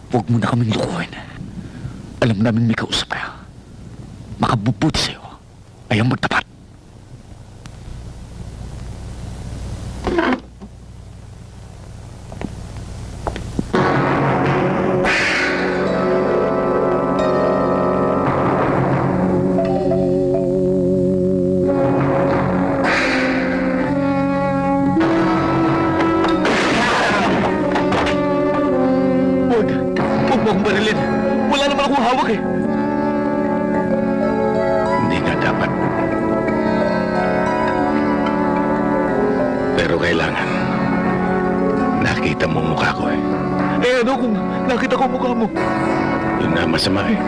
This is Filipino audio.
Huwag mo na kaming lukuhin. Alam namin may kausap kaya. Makabubuti sa'yo ay ang magtapat. Huwag mo akong barilin. Wala naman akong hawak eh. Hindi nga dapat. Pero kailangan. Nakita mo ang mukha ko eh. Eh ano kung nakita ko ang mukha mo? Yun nga masama eh.